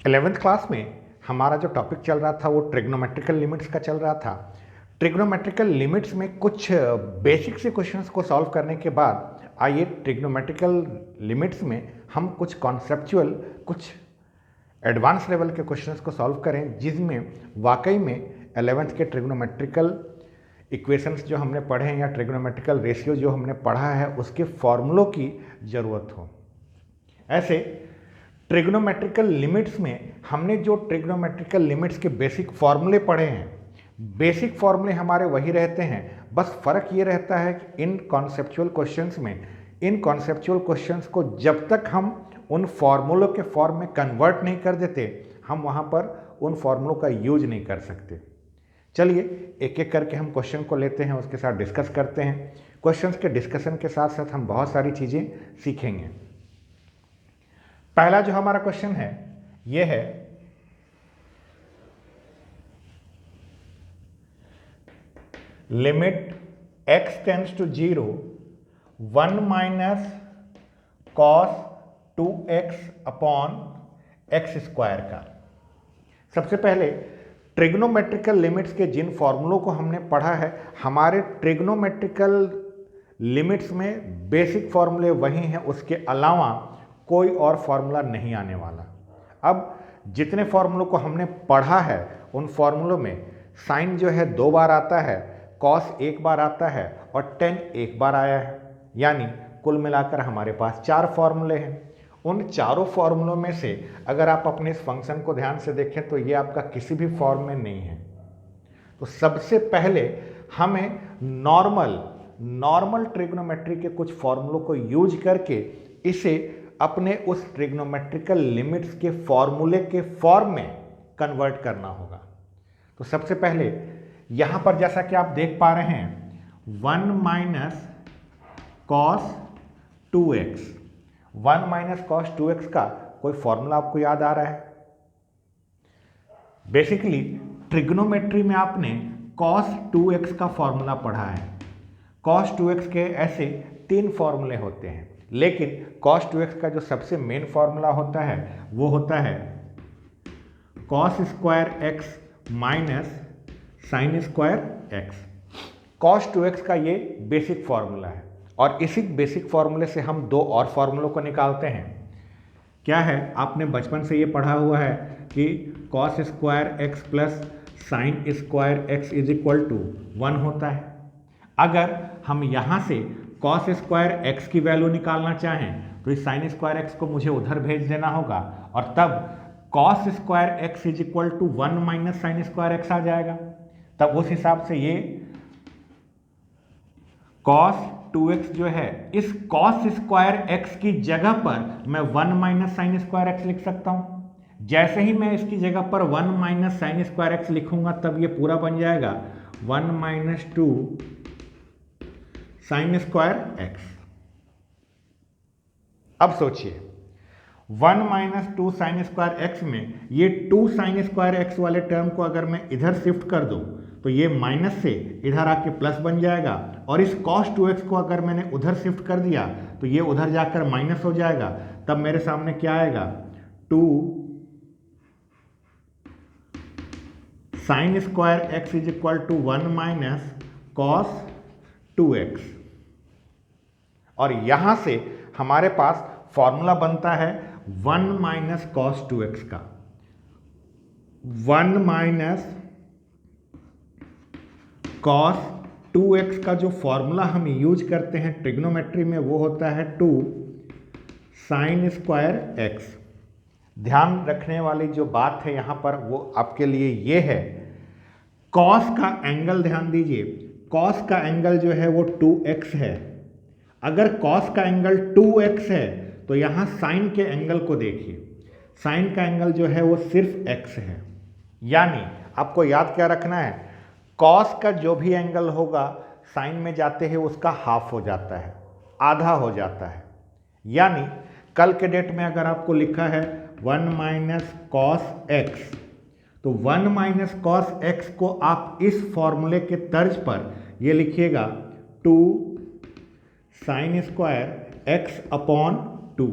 11वीं क्लास में हमारा जो टॉपिक चल रहा था वो ट्रिग्नोमेट्रिकल लिमिट्स का चल रहा था। ट्रिग्नोमेट्रिकल लिमिट्स में कुछ बेसिक से क्वेश्चंस को सॉल्व करने के बाद आइए ट्रिग्नोमेट्रिकल लिमिट्स में हम कुछ कॉन्सेप्चुअल, कुछ एडवांस लेवल के क्वेश्चंस को सॉल्व करें, जिसमें वाकई में 11वीं के ट्रिग्नोमेट्रिकल इक्वेशंस जो हमने पढ़े हैं या ट्रिग्नोमेट्रिकल रेशियो जो हमने पढ़ा है उसके फॉर्मूलों की ज़रूरत हो। ऐसे ट्रिग्नोमेट्रिकल लिमिट्स में हमने जो ट्रिग्नोमेट्रिकल लिमिट्स के बेसिक फॉर्मूले पढ़े हैं, बेसिक फॉर्मूले हमारे वही रहते हैं, बस फ़र्क ये रहता है कि इन कॉन्सेप्चुअल क्वेश्चंस को जब तक हम उन फॉर्मूलों के फॉर्म में कन्वर्ट नहीं कर देते, हम वहाँ पर उन फॉर्मूलों का यूज नहीं कर सकते। चलिए एक एक करके हम क्वेश्चन को लेते हैं, उसके साथ डिस्कस करते हैं। क्वेश्चंस के डिस्कशन के साथ साथ हम बहुत सारी चीज़ें सीखेंगे। पहला जो हमारा क्वेश्चन है ये है, limit x tends to 0 1 minus cos 2x upon x square का। सबसे पहले ट्रिग्नोमेट्रिकल लिमिट्स के जिन फॉर्मूलों को हमने पढ़ा है, हमारे ट्रिग्नोमेट्रिकल लिमिट्स में बेसिक फॉर्मूले वही हैं, उसके अलावा कोई और फॉर्मूला नहीं आने वाला। अब जितने फॉर्मूलों को हमने पढ़ा है उन फॉर्मूलों में साइन जो है 2 बार आता है, कॉस 1 बार आता है और टेन 1 बार आया है, यानी कुल मिलाकर हमारे पास 4 फॉर्मूले हैं। उन चारों फॉर्मूलों में से अगर आप अपने इस फंक्शन को ध्यान से देखें तो ये आपका किसी भी फॉर्म में नहीं है। तो सबसे पहले हमें नॉर्मल ट्रिग्नोमेट्री के कुछ फॉर्मूलों को यूज करके इसे अपने उस ट्रिग्नोमेट्रिकल लिमिट्स के फॉर्मूले के फॉर्म में कन्वर्ट करना होगा। तो सबसे पहले यहाँ पर जैसा कि आप देख पा रहे हैं 1 minus cos 2x, 1 minus cos 2x का कोई फॉर्मूला आपको याद आ रहा है? बेसिकली ट्रिग्नोमेट्री में आपने कॉस 2x का फॉर्मूला पढ़ा है। कॉस 2x के ऐसे 3 फॉर्मूले होते हैं, लेकिन कॉस 2x का जो सबसे मेन फॉर्मूला होता है वो होता है cos square x minus sine square x। Cos 2x का ये बेसिक फॉर्मूला है और इसी बेसिक फॉर्मूले से हम 2 और फॉर्मूलों को निकालते हैं। क्या है, आपने बचपन से ये पढ़ा हुआ है कि cos square x plus sine square x is equal to 1 होता है। अगर हम यहाँ से कॉस स्क्वायर x की वैल्यू निकालना चाहें तो इस साइन स्क्वायर x को मुझे उधर भेज देना होगा और तब cos square x is equal to 1 minus sine square x आ जाएगा। तब उस हिसाब से ये कॉस 2x जो है, इस कॉस स्क्वायर x की जगह पर मैं 1 माइनस साइन स्क्वायर x लिख सकता हूं। जैसे ही मैं इसकी जगह पर 1 माइनस साइन स्क्वायर x लिखूंगा तब ये पूरा बन जाएगा 1 माइनस 2 साइन स्क्वायर x। अब सोचिए 1 माइनस 2 साइन स्क्वायर x में ये 2 साइन स्क्वायर x वाले टर्म को अगर मैं इधर शिफ्ट कर दूं तो ये माइनस से इधर आके प्लस बन जाएगा, और इस cos 2x को अगर मैंने उधर शिफ्ट कर दिया तो ये उधर जाकर माइनस हो जाएगा। तब मेरे सामने क्या आएगा, 2 sine square x is equal to 1 minus cos 2x। और यहां से हमारे पास फॉर्मूला बनता है 1 माइनस कॉस 2x का। 1 माइनस कॉस 2x का जो फॉर्मूला हम यूज करते हैं ट्रिग्नोमेट्री में वो होता है 2 साइन स्क्वायर x। ध्यान रखने वाली जो बात है यहाँ पर वो आपके लिए ये है, कॉस का एंगल ध्यान दीजिए, कॉस का एंगल जो है वो 2x है। अगर कॉस का एंगल 2x है तो यहाँ साइन के एंगल को देखिए, साइन का एंगल जो है वो सिर्फ x है। यानी आपको याद क्या रखना है, कॉस का जो भी एंगल होगा साइन में जाते ही उसका हाफ हो जाता है, आधा हो जाता है। यानी कल के डेट में अगर आपको लिखा है 1 माइनस कॉस x, तो 1 माइनस कॉस x को आप इस फॉर्मूले के तर्ज पर ये लिखिएगा 2 साइन स्क्वायर x अपॉन 2।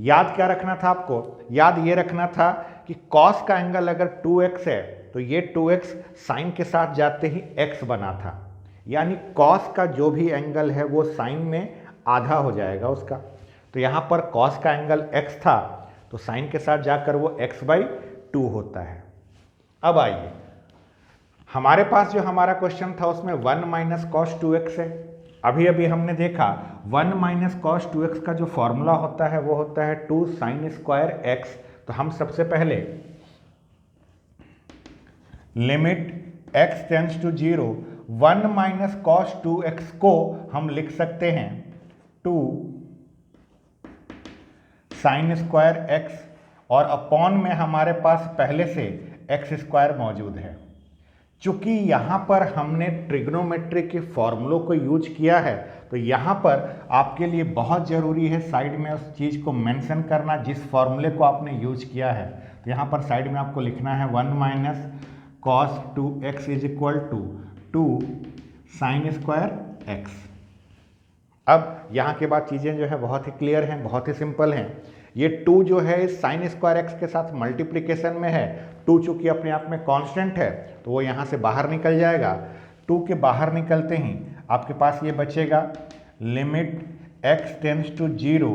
याद क्या रखना था आपको? याद ये रखना था कि कॉस का एंगल अगर 2x है तो ये 2x साइन के साथ जाते ही x बना था, यानी कॉस का जो भी एंगल है वो साइन में आधा हो जाएगा उसका। तो यहाँ पर कॉस का एंगल x था तो साइन के साथ जाकर वो x/2 होता है। अब आइए, हमारे पास जो हमारा क्वेश्चन था उसमें 1 माइनस कॉस 2x है। अभी अभी हमने देखा 1 माइनस कॉस 2x का जो फॉर्मूला होता है वो होता है 2 साइन स्क्वायर x। तो हम सबसे पहले limit x tends to 0 1 minus cos 2x को हम लिख सकते हैं 2 साइन स्क्वायर x, और अपॉन में हमारे पास पहले से एक्स स्क्वायर मौजूद है। चूंकि यहाँ पर हमने ट्रिग्नोमेट्री के फॉर्मूलों को यूज किया है तो यहाँ पर आपके लिए बहुत ज़रूरी है साइड में उस चीज़ को मेंशन करना जिस फॉर्मूले को आपने यूज किया है। तो यहाँ पर साइड में आपको लिखना है 1 minus cos 2x is equal to 2 sine square x। अब यहाँ के बाद चीज़ें जो है बहुत ही क्लियर हैं, बहुत ही सिंपल हैं। ये 2 जो है साइन स्क्वायर x के साथ मल्टीप्लिकेशन में है। 2 चूँकि अपने आप में कांस्टेंट है तो वो यहाँ से बाहर निकल जाएगा। 2 के बाहर निकलते ही आपके पास ये बचेगा लिमिट x टेंड्स टू 0।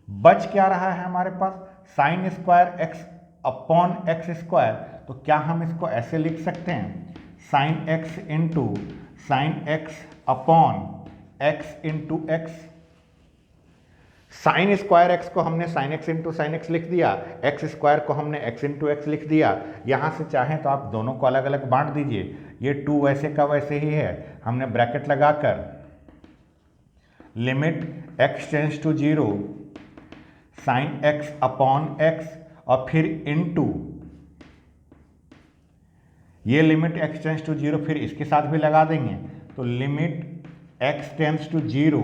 बच क्या रहा है हमारे पास? Sine square x upon x square. तो क्या हम इसको ऐसे लिख सकते हैं sine x into sine x upon x into x. Sine square x को हमने sine x into sine x लिख दिया, एक्स स्क्वायर को हमने x इंटू एक्स लिख दिया। यहाँ से चाहें तो आप दोनों को अलग अलग बांट दीजिए। ये 2 वैसे का वैसे ही है, हमने ब्रैकेट लगाकर limit x tends to 0 sine x upon x और फिर इंटू ये लिमिट x टेंड्स टू 0 फिर इसके साथ भी लगा देंगे तो limit x tends to 0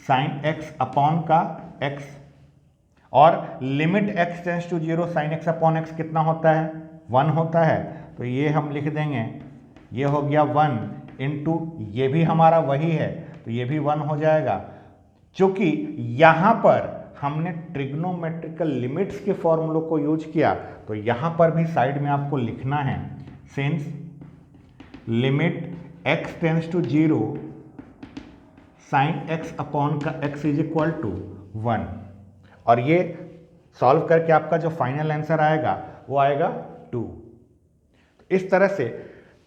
sine x upon का x, और limit x tends to 0 sine x upon x कितना होता है? 1 होता है। तो ये हम लिख देंगे, ये हो गया 1 इंटू ये भी हमारा वही है तो ये भी 1 हो जाएगा। चूंकि यहाँ पर हमने ट्रिग्नोमेट्रिकल लिमिट्स के फॉर्मूलों को यूज किया तो यहाँ पर भी साइड में आपको लिखना है since limit x tends to 0 sine x upon का x इज इक्वल टू 1, और ये सॉल्व करके आपका जो फाइनल आंसर आएगा वो आएगा 2। इस तरह से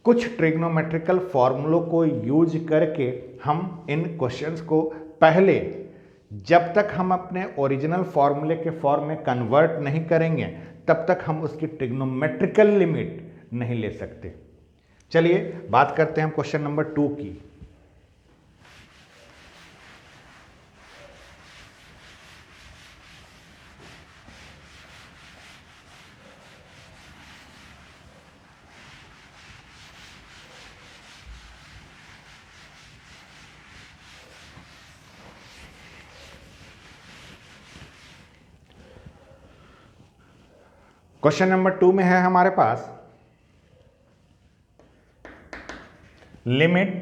कुछ ट्रिग्नोमेट्रिकल फॉर्मूलों को यूज करके हम इन क्वेश्चंस को पहले जब तक हम अपने ओरिजिनल फॉर्मूले के फॉर्म में कन्वर्ट नहीं करेंगे तब तक हम उसकी ट्रिग्नोमेट्रिकल लिमिट नहीं ले सकते। चलिए बात करते हैं क्वेश्चन नंबर 2 की। क्वेश्चन नंबर 2 में है हमारे पास limit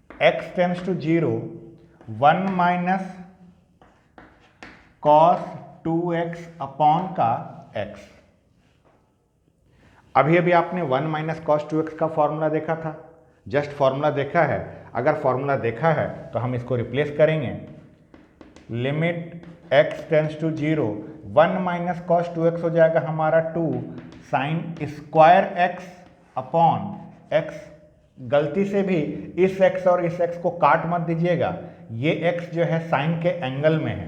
x tends to 0 1 minus cos 2x upon का x। अभी अभी आपने 1 माइनस कॉस 2x का फॉर्मूला देखा था, जस्ट फॉर्मूला देखा है। अगर फॉर्मूला देखा है तो हम इसको रिप्लेस करेंगे। Limit x tends to 0 1 minus cos 2x हो जाएगा हमारा 2 sine square x upon x। गलती से भी इस x और इस x को काट मत दीजिएगा, ये x जो है साइन के एंगल में है।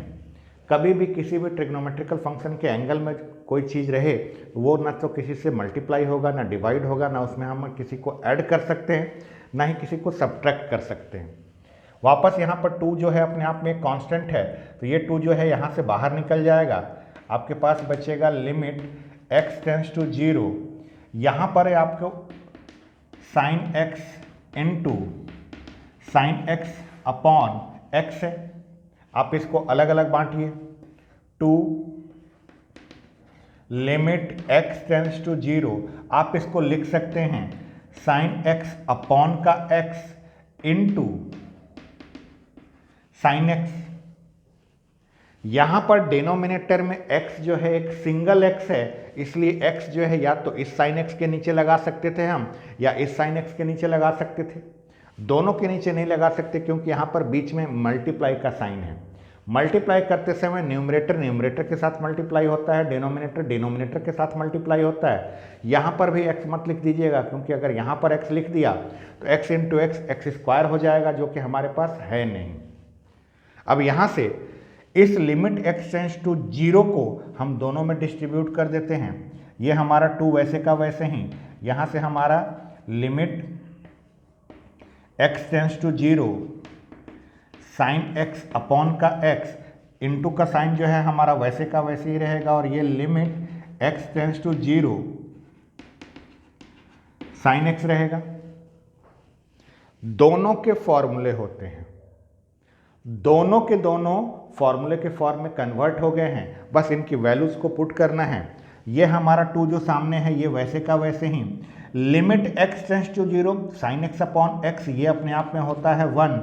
कभी भी किसी भी ट्रिग्नोमेट्रिकल फंक्शन के एंगल में कोई चीज़ रहे वो ना तो किसी से मल्टीप्लाई होगा ना डिवाइड होगा, ना उसमें हम किसी को ऐड कर सकते हैं ना ही किसी को सब्ट्रैक्ट कर सकते हैं। वापस यहाँ पर 2 जो है अपने आप में एक कांस्टेंट है तो ये 2 जो है यहाँ से बाहर निकल जाएगा। आपके पास बचेगा लिमिट x टेंड्स टू 0, यहाँ पर है आपको sine x into sine x upon x है। आप इसको अलग अलग बांटिए। 2 लिमिट x टेंड्स टू 0 आप इसको लिख सकते हैं साइन x अपॉन का x इंटू साइन x। यहाँ पर डिनोमिनेटर में x जो है एक सिंगल x है, इसलिए x जो है या तो इस साइन x के नीचे लगा सकते थे हम, या इस साइन x के नीचे लगा सकते थे। दोनों के नीचे नहीं लगा सकते क्योंकि यहाँ पर बीच में मल्टीप्लाई का साइन है। मल्टीप्लाई करते समय न्यूमरेटर न्यूमरेटर के साथ मल्टीप्लाई होता है, डिनोमिनेटर डिनोमिनेटर के साथ मल्टीप्लाई होता है। यहाँ पर भी x मत लिख दीजिएगा, क्योंकि अगर यहाँ पर x लिख दिया तो x into x x square हो जाएगा, जो कि हमारे पास है नहीं। अब यहाँ से इस लिमिट x टेंड्स टू 0 को हम दोनों में डिस्ट्रीब्यूट कर देते हैं। ये हमारा 2 वैसे का वैसे ही, यहाँ से हमारा limit x tends to 0 sine x upon का x इंटू का साइन जो है हमारा वैसे का वैसे ही रहेगा, और ये limit x tends to 0 sine x रहेगा। दोनों के फॉर्मूले होते हैं, दोनों के दोनों फॉर्मूले के फॉर्म में कन्वर्ट हो गए हैं, बस इनकी वैल्यूज को पुट करना है। ये हमारा 2 जो सामने है ये वैसे का वैसे ही, limit x tends to 0 sine x upon x ये अपने आप में होता है 1,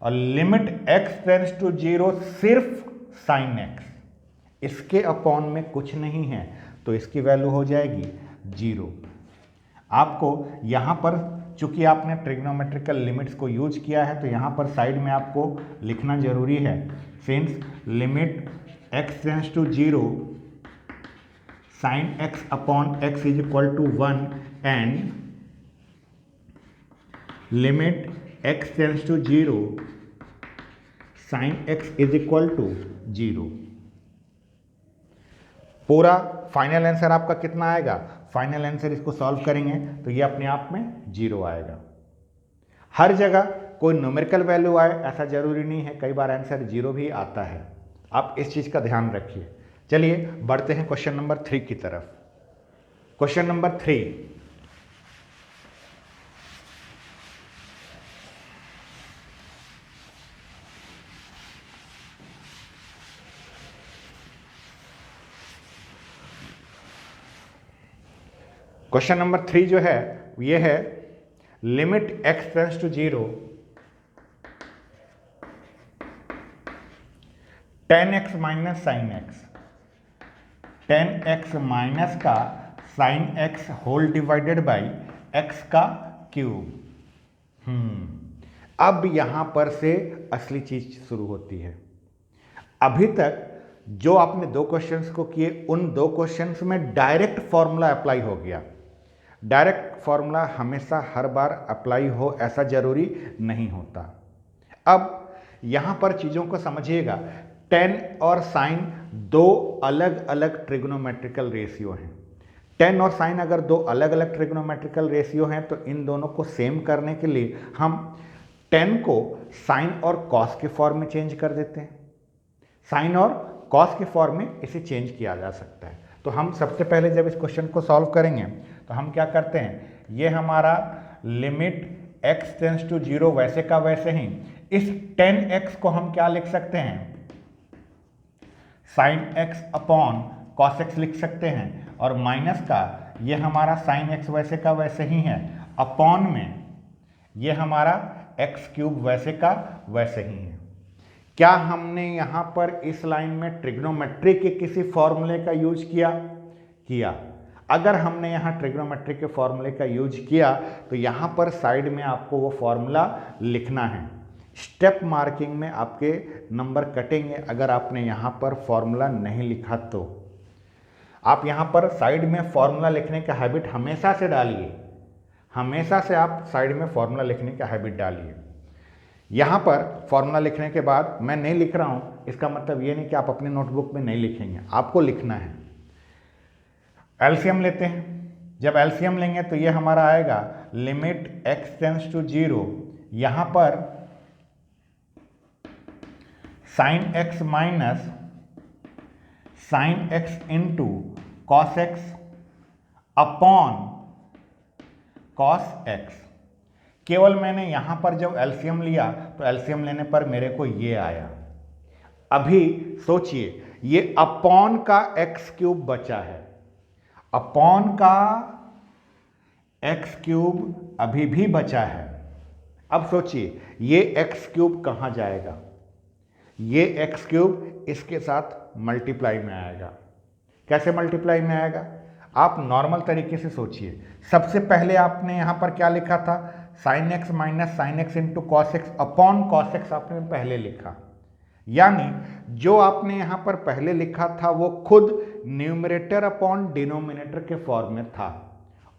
और लिमिट x टेंड्स टू 0 सिर्फ साइन x, इसके अपॉन में कुछ नहीं है, तो इसकी वैल्यू हो जाएगी 0। आपको यहाँ पर चूंकि आपने ट्रिग्नोमेट्रिकल लिमिट्स को यूज किया है तो यहाँ पर साइड में आपको लिखना जरूरी है, since limit x tends to 0 sine x upon x is equal to 1 and limit x tends to 0 sine x is equal to 0। पूरा फाइनल आंसर आपका कितना आएगा? फाइनल आंसर इसको सॉल्व करेंगे तो ये अपने आप में 0 आएगा। हर जगह कोई न्यूमेरिकल वैल्यू आए ऐसा जरूरी नहीं है, कई बार आंसर 0 भी आता है, आप इस चीज का ध्यान रखिए। चलिए बढ़ते हैं क्वेश्चन नंबर 3 की तरफ। क्वेश्चन नंबर 3, क्वेश्चन नंबर 3 जो है ये है limit x tends to 0 10x minus sine x, 10x minus का sine x whole divided by x का क्यूब। अब यहां पर से असली चीज शुरू होती है। अभी तक जो आपने 2 क्वेश्चंस को किए उन 2 क्वेश्चंस में डायरेक्ट फॉर्मूला अप्लाई हो गया। डायरेक्ट फॉर्मूला हमेशा हर बार अप्लाई हो ऐसा जरूरी नहीं होता। अब यहां पर चीजों को समझिएगा, टेन और साइन 2 अलग अलग ट्रिग्नोमेट्रिकल रेशियो हैं। टेन और साइन अगर 2 अलग अलग ट्रिग्नोमेट्रिकल रेशियो हैं तो इन दोनों को सेम करने के लिए हम टेन को साइन और कॉस के फॉर्म में चेंज कर देते हैं। साइन और कॉस के फॉर्म में इसे चेंज किया जा सकता है। तो हम सबसे पहले जब इस क्वेश्चन को सॉल्व करेंगे तो हम क्या करते हैं, ये हमारा लिमिट x टेंड्स टू 0 वैसे का वैसे ही, इस 10x को हम क्या लिख सकते हैं, sine x upon cos x लिख सकते हैं, और माइनस का ये हमारा साइन x वैसे का वैसे ही है, अपॉन में ये हमारा x क्यूब वैसे का वैसे ही है। क्या हमने यहां पर इस लाइन में ट्रिग्नोमेट्री के किसी फॉर्मूले का यूज किया? अगर हमने यहां ट्रिग्नोमेट्री के फॉर्मूले का यूज किया तो यहां पर साइड में आपको वो फॉर्मूला लिखना है। स्टेप मार्किंग में आपके नंबर कटेंगे अगर आपने यहां पर फॉर्मूला नहीं लिखा तो। आप यहां पर साइड में फॉर्मूला लिखने का हैबिट हमेशा से डालिए, हमेशा से आप साइड में फॉर्मूला लिखने का हैबिट डालिए। यहाँ पर फॉर्मूला लिखने के बाद मैं नहीं लिख रहा हूँ, इसका मतलब ये नहीं कि आप अपने नोटबुक में नहीं लिखेंगे, आपको लिखना है। एलसीएम लेते हैं, जब एलसीएम लेंगे तो ये हमारा आएगा लिमिट x टेंड्स टू 0, यहाँ पर sine x minus sine x into cos x upon cos x। केवल मैंने यहां पर जब एलसीएम लिया तो एलसीएम लेने पर मेरे को ये आया। अभी सोचिए, ये अपॉन का x क्यूब बचा है, अपॉन का x क्यूब अभी भी बचा है। अब सोचिए ये x क्यूब कहां जाएगा, ये एक्स क्यूब इसके साथ मल्टीप्लाई में आएगा। कैसे मल्टीप्लाई में आएगा? आप नॉर्मल तरीके से सोचिए। सबसे पहले आपने यहाँ पर क्या लिखा था? Sine x minus sine x into cos x upon cos x आपने पहले लिखा, यानी जो आपने यहाँ पर पहले लिखा था वो खुद न्यूमरेटर अपॉन डिनोमिनेटर के फॉर्म में था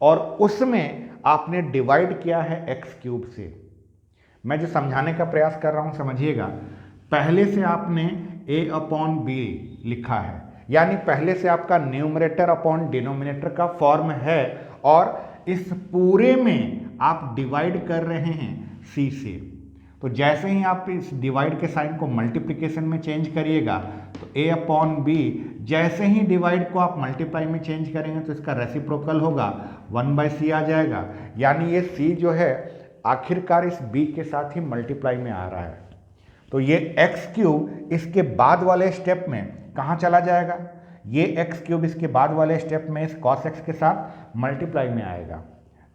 और उसमें आपने डिवाइड किया है एक्स क्यूब से। मैं जो समझाने का प्रयास कर रहा हूँ समझिएगा। पहले से आपने a अपॉन बी लिखा है, यानी पहले से आपका न्यूमरेटर अपॉन डिनोमिनेटर का फॉर्म है और इस पूरे में आप डिवाइड कर रहे हैं c से। तो जैसे ही आप इस डिवाइड के साइन को मल्टीप्लिकेशन में चेंज करिएगा तो a अपॉन बी, जैसे ही डिवाइड को आप मल्टीप्लाई में चेंज करेंगे तो इसका रेसिप्रोकल होगा 1/c आ जाएगा, यानी ये c जो है आखिरकार इस b के साथ ही मल्टीप्लाई में आ रहा है। तो ये एक्स क्यूब इसके बाद वाले स्टेप में कहाँ चला जाएगा? ये एक्स क्यूब इसके बाद वाले स्टेप में इस कॉस एक्स के साथ मल्टीप्लाई में आएगा।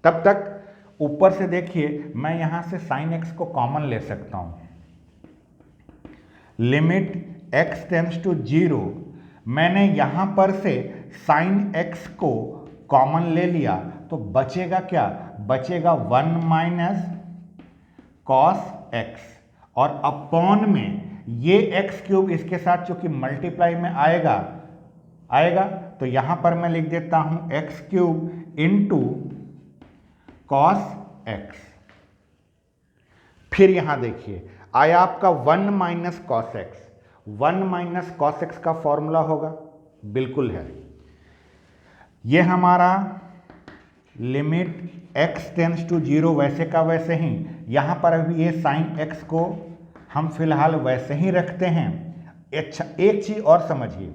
तब तक ऊपर से देखिए, मैं यहाँ से साइन एक्स को कॉमन ले सकता हूँ। लिमिट एक्स टेंड्स टू 0, मैंने यहाँ पर से साइन एक्स को कॉमन ले लिया तो बचेगा क्या? बचेगा 1 माइनस कॉस एक्स और अपॉन में ये एक्स क्यूब इसके साथ चूंकि मल्टीप्लाई में आएगा तो यहां पर मैं लिख देता हूं x cube into cos x. फिर यहां देखिए आया आपका 1 minus cos x. 1 minus cos x का फॉर्मूला होगा, बिल्कुल है। ये हमारा लिमिट एक्स टेंड्स टू 0 वैसे का वैसे ही, यहां पर अभी ये साइन एक्स को हम फिलहाल वैसे ही रखते हैं। अच्छा, एक चीज और समझिए,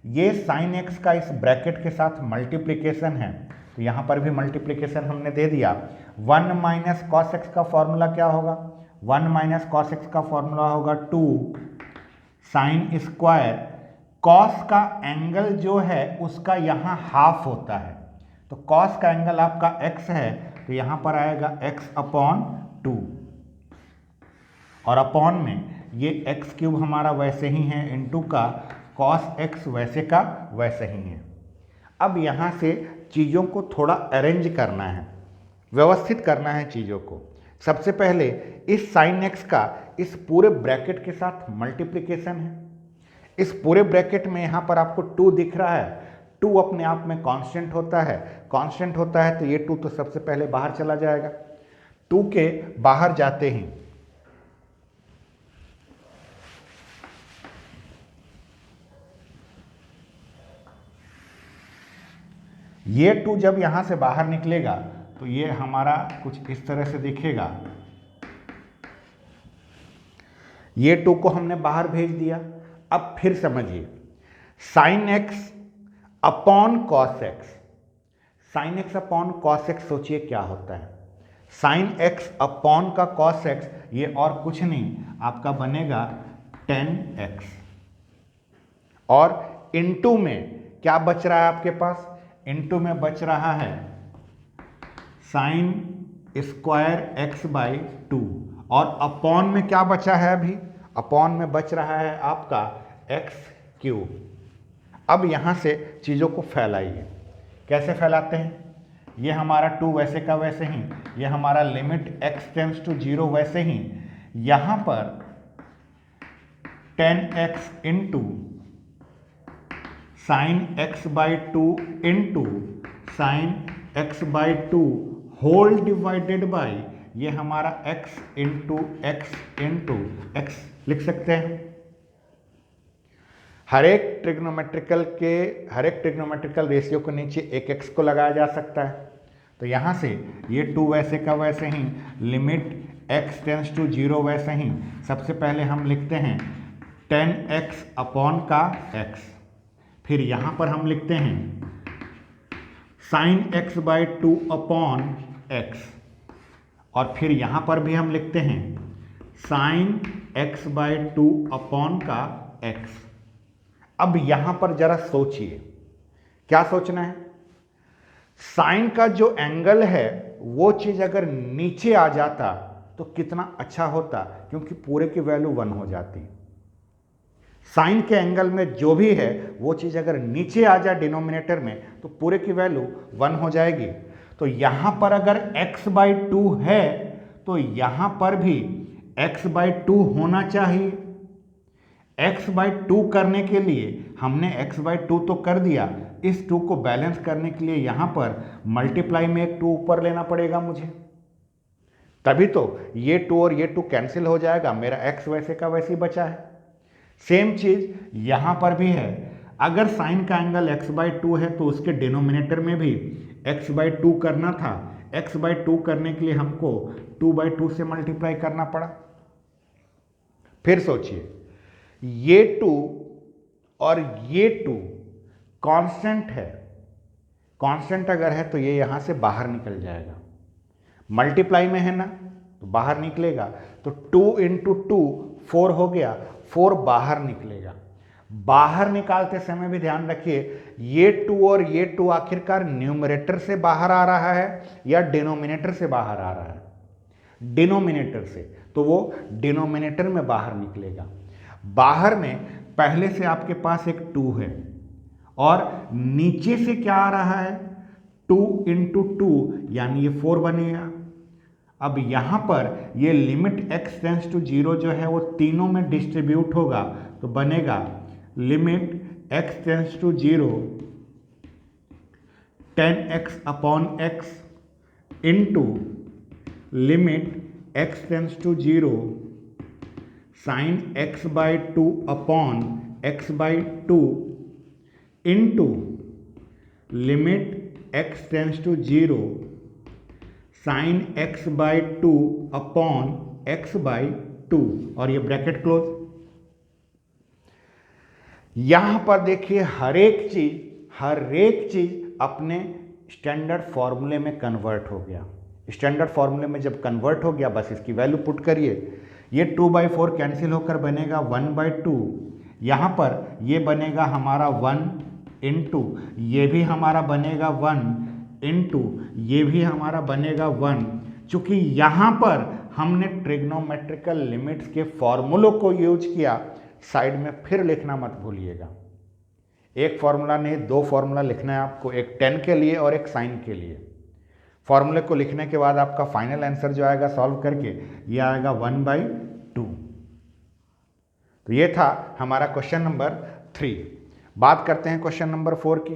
ये साइन एक्स का इस ब्रैकेट के साथ मल्टीप्लिकेशन है तो यहां पर भी मल्टीप्लिकेशन हमने दे दिया। 1 माइनस कॉस एक्स का फॉर्मूला क्या होगा? 1 माइनस कॉस एक्स का फॉर्मूला होगा 2 साइन स्क्वायर। कॉस का एंगल जो है उसका यहाँ हाफ होता है, तो कॉस का एंगल आपका x है तो यहाँ पर आएगा x अपॉन 2 और अपॉन में ये एक्स क्यूब हमारा वैसे ही है इनटू का कॉस एक्स वैसे का वैसे ही है। अब यहाँ से चीज़ों को थोड़ा अरेंज करना है, व्यवस्थित करना है चीज़ों को। सबसे पहले इस साइन एक्स का इस पूरे ब्रैकेट के साथ मल्टीप्लिकेशन है। इस पूरे ब्रैकेट में यहाँ पर आपको 2 दिख रहा है। 2 अपने आप में कांस्टेंट होता है, कांस्टेंट होता है तो ये 2 तो सबसे पहले बाहर चला जाएगा। 2 के बाहर जाते ही ये 2 जब यहां से बाहर निकलेगा तो ये हमारा कुछ इस तरह से दिखेगा। ये 2 को हमने बाहर भेज दिया। अब फिर समझिए, sine x upon cos x, sine x upon cos x सोचिए क्या होता है। साइन एक्स अपॉन का कॉस एक्स ये और कुछ नहीं आपका बनेगा 10x और इनटू में क्या बच रहा है आपके पास? इनटू में बच रहा है साइन स्क्वायर एक्स बाई 2 और अपॉन में क्या बचा है? अभी अपॉन में बच रहा है आपका एक्स क्यूब। अब यहाँ से चीज़ों को फैलाइए। कैसे फैलाते हैं? ये हमारा 2 वैसे का वैसे ही, ये हमारा लिमिट एक्स टेंड्स टू 0 वैसे ही, यहाँ पर 10x into sine x by 2 into sine x by 2 whole divided by ये हमारा x इंटू एक्स लिख सकते हैं। हर एक ट्रिग्नोमेट्रिकल रेशियो के नीचे एक x को लगाया जा सकता है। तो यहाँ से ये 2 वैसे का वैसे ही, लिमिट x टेंड्स टू 0 वैसे ही, सबसे पहले हम लिखते हैं 10x अपॉन का x, फिर यहाँ पर हम लिखते हैं sine x by 2 upon x और फिर यहाँ पर भी हम लिखते हैं साइन x बाई 2 अपॉन का x। अब यहाँ पर जरा सोचिए, क्या सोचना है? साइन का जो एंगल है वो चीज़ अगर नीचे आ जाता तो कितना अच्छा होता, क्योंकि पूरे की वैल्यू 1 हो जाती। साइन के एंगल में जो भी है वो चीज़ अगर नीचे आ जाए डिनोमिनेटर में तो पूरे की वैल्यू 1 हो जाएगी। तो यहाँ पर अगर x/2 है तो यहाँ पर भी x/2 होना चाहिए। x/2 करने के लिए हमने x/2 तो कर दिया, इस 2 को बैलेंस करने के लिए यहाँ पर मल्टीप्लाई में एक 2 ऊपर लेना पड़ेगा मुझे, तभी तो ये 2 और ये 2 कैंसिल हो जाएगा, मेरा x वैसे का वैसे ही बचा है। सेम चीज यहाँ पर भी है, अगर साइन का एंगल x/2 है तो उसके डिनोमिनेटर में भी x/2 करना था, x/2 करने के लिए हमको 2/2 से मल्टीप्लाई करना पड़ा। फिर सोचिए, ये 2 और ये 2 कांस्टेंट है, कांस्टेंट अगर है तो ये यहां से बाहर निकल जाएगा, मल्टीप्लाई में है ना तो बाहर निकलेगा, तो 2 × 2 4 हो गया, 4 बाहर निकलेगा। बाहर निकालते समय भी ध्यान रखिए ये 2 और ये 2 आखिरकार न्यूमरेटर से बाहर आ रहा है या डिनोमिनेटर से बाहर आ रहा है, डिनोमिनेटर से, तो वो डिनोमिनेटर में बाहर निकलेगा। बाहर में पहले से आपके पास एक 2 है और नीचे से क्या आ रहा है 2 × 2 यानी ये 4 बनेगा। अब यहां पर ये लिमिट x टेंड्स टू 0 जो है वो तीनों में डिस्ट्रीब्यूट होगा, तो बनेगा limit x tends to 0 10x/x into limit x tends to 0 sine x/2 upon x/2 into limit x tends to 0 sine x/2 upon x/2 और ये ब्रैकेट क्लोज। यहां पर देखिए हर एक चीज अपने स्टैंडर्ड फॉर्मूले में कन्वर्ट हो गया। स्टैंडर्ड फॉर्मूले में जब कन्वर्ट हो गया बस इसकी वैल्यू पुट करिए, ये 2/4 कैंसिल होकर बनेगा 1/2, यहां पर ये बनेगा हमारा 1 इंटू ये भी हमारा बनेगा 1 इंटू ये भी हमारा बनेगा 1। चूंकि यहां पर हमने ट्रिग्नोमेट्रिकल लिमिट्स के फॉर्मूलों को यूज किया, साइड में फिर लिखना मत भूलिएगा, एक फॉर्मूला नहीं 2 फॉर्मूला लिखना है आपको, एक tan के लिए और एक साइन के लिए। फॉर्मूले को लिखने के बाद आपका फाइनल आंसर जो आएगा सॉल्व करके ये आएगा 1/2। तो ये था हमारा क्वेश्चन नंबर 3। बात करते हैं क्वेश्चन नंबर 4 की।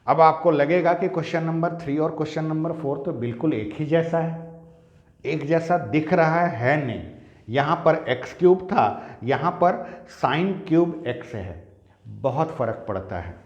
अब आपको लगेगा कि क्वेश्चन नंबर 3 और क्वेश्चन नंबर 4 तो बिल्कुल एक ही जैसा है, एक जैसा दिख रहा है नहीं, यहाँ पर x³ था, यहाँ पर sin³ x है, बहुत फर्क पड़ता है।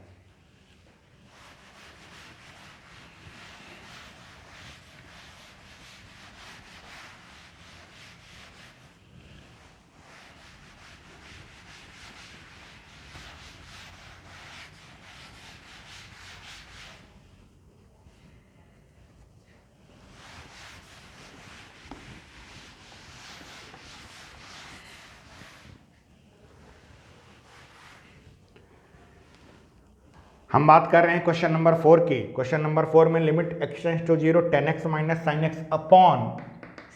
हम बात कर रहे हैं क्वेश्चन नंबर 4 की। क्वेश्चन नंबर 4 में limit x tends to 0 10x minus sine x upon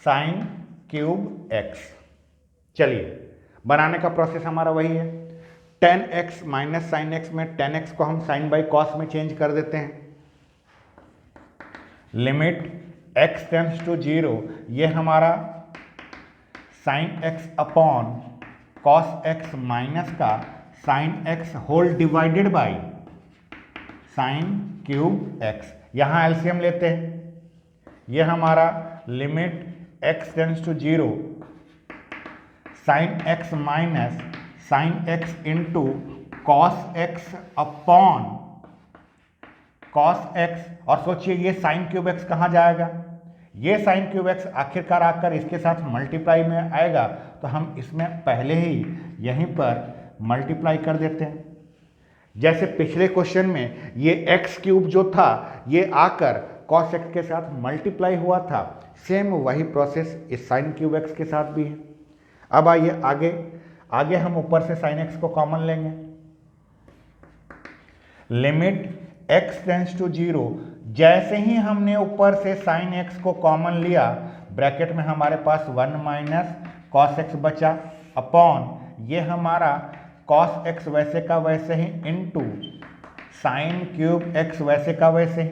sin³ x। चलिए बनाने का प्रोसेस हमारा वही है, 10x माइनस साइन x में 10x को हम sin/cos में चेंज कर देते हैं। लिमिट x टेंड्स टू 0 ये हमारा sin x upon cos x minus का sin x whole divided by sin³ x। यहां एलसीएम लेते हैं, ये हमारा limit x tends to 0 sin x minus sin x into cos x upon cos x, और सोचिए ये sin³ x कहाँ जाएगा, ये sin³ x आखिरकार आकर इसके साथ मल्टीप्लाई में आएगा, तो हम इसमें पहले ही यहीं पर मल्टीप्लाई कर देते हैं। जैसे पिछले क्वेश्चन में ये x³ जो था ये आकर cos x के साथ मल्टीप्लाई हुआ था, सेम वही प्रोसेस इस sin³ x के साथ भी है। अब आइए आगे हम ऊपर से sin x को कॉमन लेंगे। लिमिट x टेंड्स टू 0, जैसे ही हमने ऊपर से sin x को कॉमन लिया, ब्रैकेट में हमारे पास 1 माइनस cos x बचा अपॉन ये हमारा cos x वैसे का वैसे ही इंटू साइन क्यूब x वैसे का वैसे ही।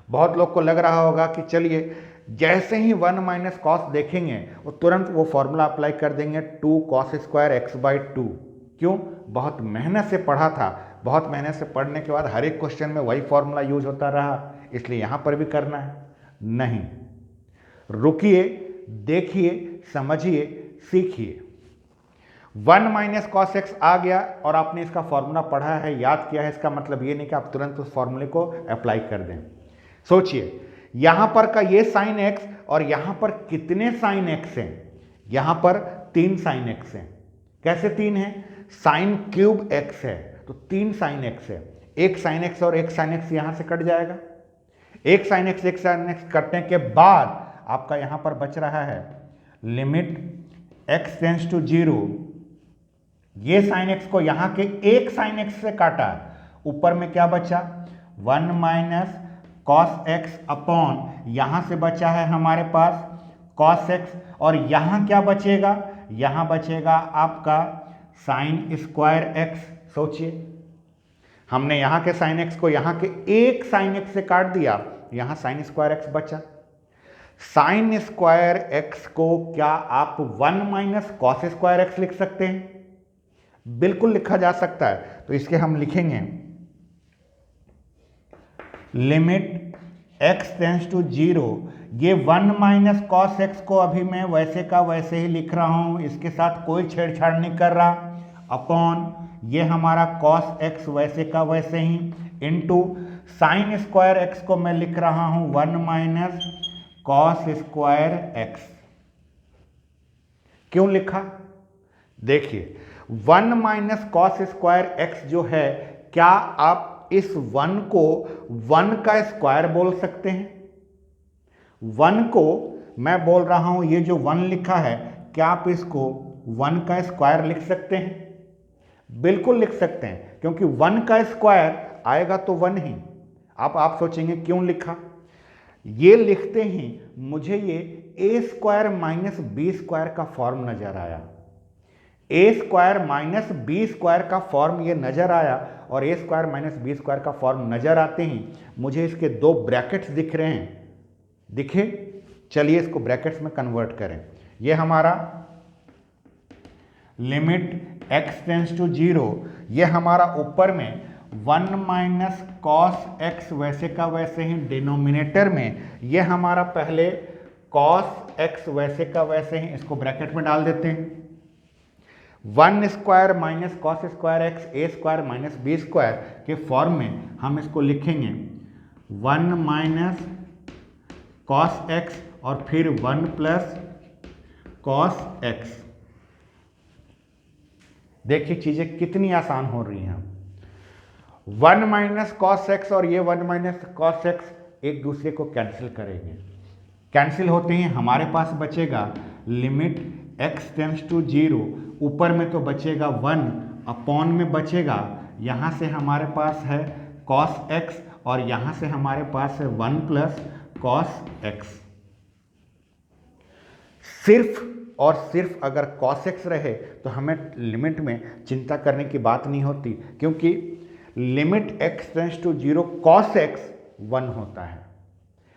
बहुत लोग को लग रहा होगा कि चलिए जैसे ही 1 माइनस कॉस देखेंगे वो तुरंत वो फॉर्मूला अप्लाई कर देंगे 2 cos स्क्वायर एक्स बाई 2। क्यों? बहुत मेहनत से पढ़ा था, बहुत मेहनत से पढ़ने के बाद हर एक क्वेश्चन में वही फॉर्मूला यूज होता रहा, इसलिए यहाँ पर भी करना है। नहीं, रुकिए, देखिए, समझिए, सीखिए। 1 माइनस कॉस एक्स आ गया और आपने इसका फॉर्मूला पढ़ा है, याद किया है, इसका मतलब ये नहीं कि आप तुरंत उस फॉर्मूले को अप्लाई कर दें। सोचिए, यहां पर का ये साइन एक्स और यहां पर कितने साइन एक्स हैं? यहां पर 3 साइन एक्स हैं। कैसे 3 हैं? साइन क्यूब एक्स है तो 3 साइन एक्स है। एक साइन एक्स और एक साइन एक्स यहां से कट जाएगा। एक साइन एक्स कटने के बाद आपका यहां पर बच रहा है लिमिट x टेंड्स टू 0। ये साइन एक्स को यहां के एक साइन एक्स से काटा, ऊपर में क्या बचा? 1 माइनस कॉस एक्स अपॉन यहां से बचा है हमारे पास कॉस एक्स, और यहां क्या बचेगा? यहां बचेगा आपका साइन स्क्वायर एक्स। सोचिए, हमने यहां के साइन एक्स को यहां के एक साइन एक्स से काट दिया, यहां साइन स्क्वायर एक्स बचा। साइन स्क्वायर एक्स को क्या आप 1 माइनस कॉस स्क्वायर एक्स लिख सकते हैं? बिल्कुल लिखा जा सकता है। तो इसके हम लिखेंगे लिमिट x टेंड्स टू 0। ये 1 माइनस कॉस एक्स को अभी मैं वैसे का वैसे ही लिख रहा हूं, इसके साथ कोई छेड़छाड़ नहीं कर रहा, अपॉन ये हमारा कॉस एक्स वैसे का वैसे ही इंटू साइन स्क्वायर एक्स को मैं लिख रहा हूं 1 माइनस कॉस स्क्वायर एक्स। क्यों लिखा? देखिए, 1 माइनस कॉस स्क्वायर एक्स जो है, क्या आप इस 1 को 1 का स्क्वायर बोल सकते हैं? 1 को मैं बोल रहा हूं, ये जो 1 लिखा है, क्या आप इसको 1 का स्क्वायर लिख सकते हैं? बिल्कुल लिख सकते हैं, क्योंकि 1 का स्क्वायर आएगा तो 1 ही। आप सोचेंगे क्यों लिखा? ये लिखते ही मुझे ये ए स्क्वायर माइनस बी स्क्वायर का फॉर्म नजर आया। ए स्क्वायर माइनस बी स्क्वायर का फॉर्म ये नजर आया, और ए स्क्वायर माइनस बी स्क्वायर का फॉर्म नजर आते ही मुझे इसके 2 ब्रैकेट्स दिख रहे हैं। दिखे? चलिए इसको ब्रैकेट्स में कन्वर्ट करें। ये हमारा लिमिट x टेंड्स टू 0, ये हमारा ऊपर में 1 माइनस कॉस एक्स वैसे का वैसे ही डिनोमिनेटर में, ये हमारा पहले कॉस एक्स वैसे का वैसे ही, इसको ब्रैकेट में डाल देते हैं। 1 square minus cos square x A square minus B square के फॉर्म में हम इसको लिखेंगे 1 माइनस कॉस एक्स और फिर 1 प्लस कॉस एक्स। देखिए चीजें कितनी आसान हो रही हैं। 1 माइनस कॉस एक्स और ये 1 माइनस कॉस एक्स एक दूसरे को कैंसिल करेंगे। कैंसिल होते ही हमारे पास बचेगा लिमिट x टेंड्स टू 0, ऊपर में तो बचेगा 1, अपॉन में बचेगा, यहाँ से हमारे पास है cos x और यहाँ से हमारे पास है 1 प्लस cos x। सिर्फ और सिर्फ अगर cos x रहे तो हमें लिमिट में चिंता करने की बात नहीं होती, क्योंकि limit x tends to 0 cos x 1 होता है,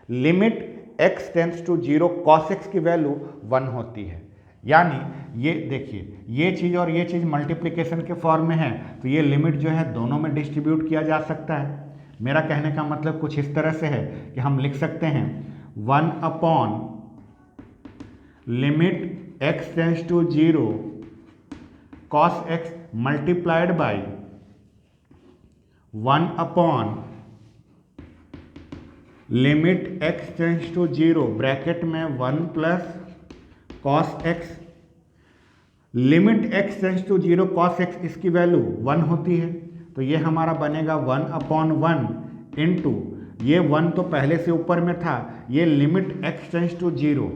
limit x tends to 0 cos x की वैल्यू 1 होती है। यानी ये देखिए, ये चीज़ और ये चीज़ मल्टीप्लिकेशन के फॉर्म में है, तो ये लिमिट जो है दोनों में डिस्ट्रीब्यूट किया जा सकता है। मेरा कहने का मतलब कुछ इस तरह से है कि हम लिख सकते हैं 1 upon limit x tends to 0 cos x multiplied by 1 upon limit x tends to 0 bracket में 1 plus cos x। Limit x tends to 0 cos x, इसकी वैल्यू 1 होती है, तो ये हमारा बनेगा 1 अपॉन 1 इंटू ये 1 तो पहले से ऊपर में था, ये लिमिट x टेंड्स टू 0।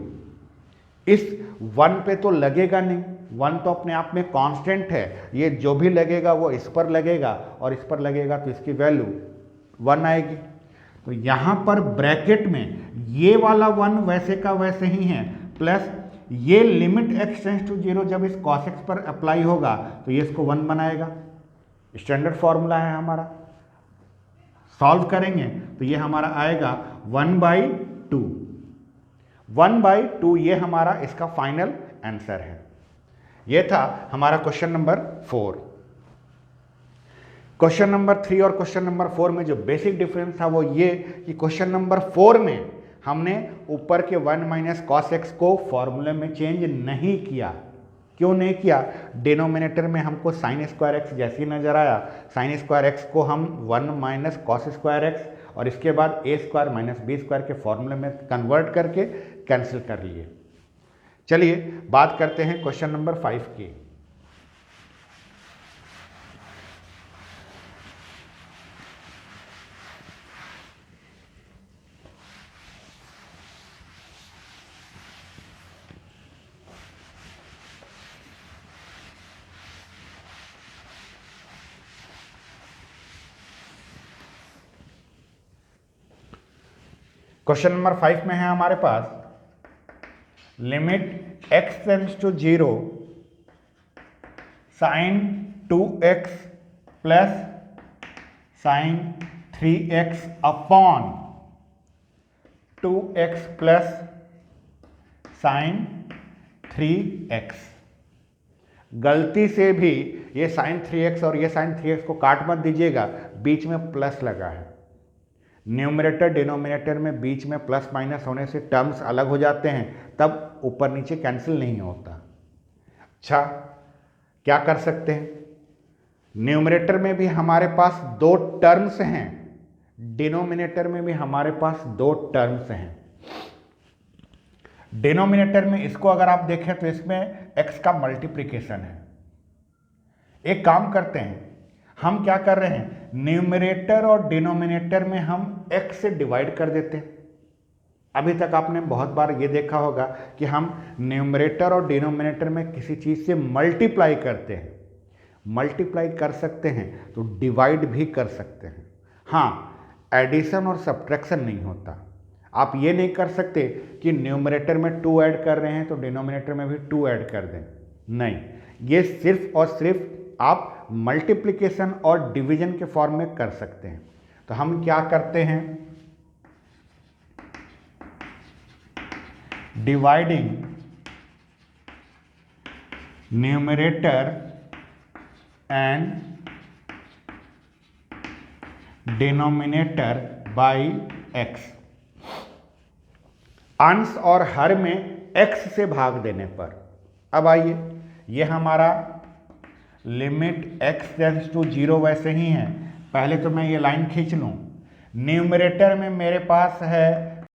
इस 1 पे तो लगेगा नहीं, 1 तो अपने आप में कांस्टेंट है, ये जो भी लगेगा वो इस पर लगेगा और इस पर लगेगा, तो इसकी वैल्यू 1 आएगी। तो यहाँ पर ब्रैकेट में ये वाला 1 वैसे का वैसे ही है, प्लस ये लिमिट x टेंस टू 0 जब इस cos x पर अप्लाई होगा तो ये इसको 1 बनाएगा। स्टैंडर्ड फॉर्मूला है हमारा। सॉल्व करेंगे तो ये हमारा आएगा 1/2। 1/2 ये हमारा इसका फाइनल आंसर है। ये था हमारा क्वेश्चन नंबर 4। क्वेश्चन नंबर 3 और क्वेश्चन नंबर 4 में जो बेसिक डिफरेंस था वो ये कि क्वेश्चन नंबर 4 में हमने ऊपर के 1 माइनस कॉस एक्स को फॉर्मूले में चेंज नहीं किया। क्यों नहीं किया? डिनोमिनेटर में हमको साइन स्क्वायर एक्स जैसी नजर आया, साइन स्क्वायर एक्स को हम 1 माइनस कॉस स्क्वायर एक्स और इसके बाद ए स्क्वायर माइनस बी स्क्वायर के फॉर्मूले में कन्वर्ट करके कैंसिल कर लिए। चलिए बात करते हैं क्वेश्चन नंबर 5 की। क्वेश्चन नंबर 5 में है हमारे पास limit x tends to 0 sine 2x plus sine 3x upon 2x plus sine 3x। गलती से भी ये साइन 3x और ये साइन 3x को काट मत दीजिएगा, बीच में प्लस लगा है। न्यूमरेटर डिनोमिनेटर में बीच में प्लस माइनस होने से टर्म्स अलग हो जाते हैं, तब ऊपर नीचे कैंसिल नहीं होता। अच्छा, क्या कर सकते हैं? न्यूमरेटर में भी हमारे पास 2 टर्म्स हैं, डिनोमिनेटर में भी हमारे पास 2 टर्म्स हैं। डिनोमिनेटर में इसको अगर आप देखें तो इसमें x का मल्टीप्लिकेशन है। एक काम करते हैं, हम क्या कर रहे हैं, न्यूमरेटर और डिनोमिनेटर में हम x से डिवाइड कर देते हैं। अभी तक आपने बहुत बार ये देखा होगा कि हम न्यूमरेटर और डिनोमिनेटर में किसी चीज़ से मल्टीप्लाई करते हैं। मल्टीप्लाई कर सकते हैं तो डिवाइड भी कर सकते हैं। हाँ, एडिशन और सब्ट्रैक्शन नहीं होता। आप ये नहीं कर सकते कि न्यूमरेटर में 2 ऐड कर रहे हैं तो डिनोमिनेटर में भी 2 ऐड कर दें। नहीं, ये सिर्फ और सिर्फ आप मल्टीप्लिकेशन और डिवीजन के फॉर्म में कर सकते हैं। तो हम क्या करते हैं, dividing numerator and denominator by x। अंश और हर में x से भाग देने पर। अब आइए, ये हमारा लिमिट x टेंस टू 0 वैसे ही है। पहले तो मैं ये लाइन खींच लूँ। न्यूमरेटर में मेरे पास है